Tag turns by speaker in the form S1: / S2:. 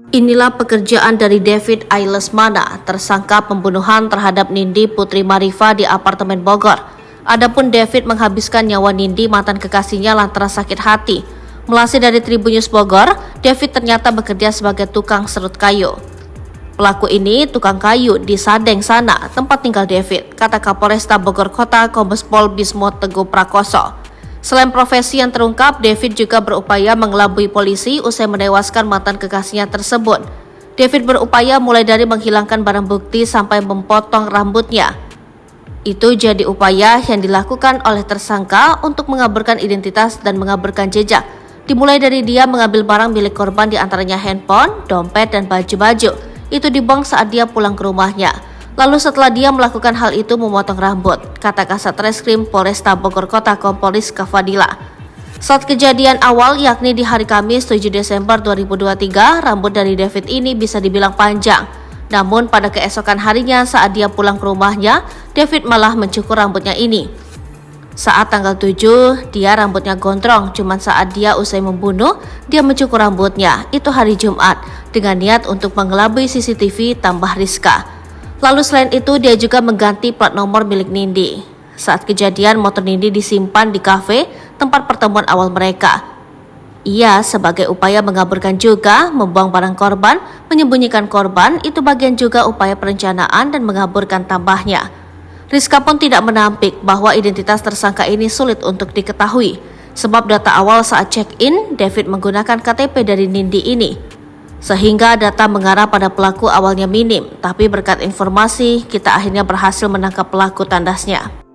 S1: Inilah pekerjaan dari David Ailesmana, tersangka pembunuhan terhadap Nindi Putri Marifa di apartemen Bogor. Adapun David menghabiskan nyawa Nindi, mantan kekasihnya, lantaran sakit hati. Melansir dari Tribun News Bogor, David ternyata bekerja sebagai tukang serut kayu. Pelaku ini tukang kayu di Sadeng sana, tempat tinggal David, kata Kapolresta Bogor Kota Kombes Pol Bismo Teguh Prakoso. Selain profesi yang terungkap, David juga berupaya mengelabui polisi usai menewaskan mantan kekasihnya tersebut. David berupaya mulai dari menghilangkan barang bukti sampai memotong rambutnya. Itu jadi upaya yang dilakukan oleh tersangka untuk mengaburkan identitas dan mengaburkan jejak. Dimulai dari dia mengambil barang milik korban, diantaranya handphone, dompet, dan baju-baju. Itu dibuang saat dia pulang ke rumahnya. Lalu setelah dia melakukan hal itu memotong rambut, kata Kasat Reskrim Polresta Bogor Kota Kompol Kafadila. Saat kejadian awal, yakni di hari Kamis 7 Desember 2023, rambut dari David ini bisa dibilang panjang. Namun pada keesokan harinya saat dia pulang ke rumahnya, David malah mencukur rambutnya ini. Saat tanggal 7, dia rambutnya gondrong, cuman saat dia usai membunuh, dia mencukur rambutnya, itu hari Jumat, dengan niat untuk mengelabui CCTV tambah Rizka. Lalu selain itu dia juga mengganti plat nomor milik Nindi. Saat kejadian, motor Nindi disimpan di kafe tempat pertemuan awal mereka. Ia sebagai upaya mengaburkan juga membuang barang korban, menyembunyikan korban, itu bagian juga upaya perencanaan dan mengaburkan tambahnya. Rizka pun tidak menampik bahwa identitas tersangka ini sulit untuk diketahui, sebab data awal saat check-in, David menggunakan KTP dari Nindi ini. Sehingga data mengarah pada pelaku awalnya minim, tapi berkat informasi kita akhirnya berhasil menangkap pelaku, tandasnya.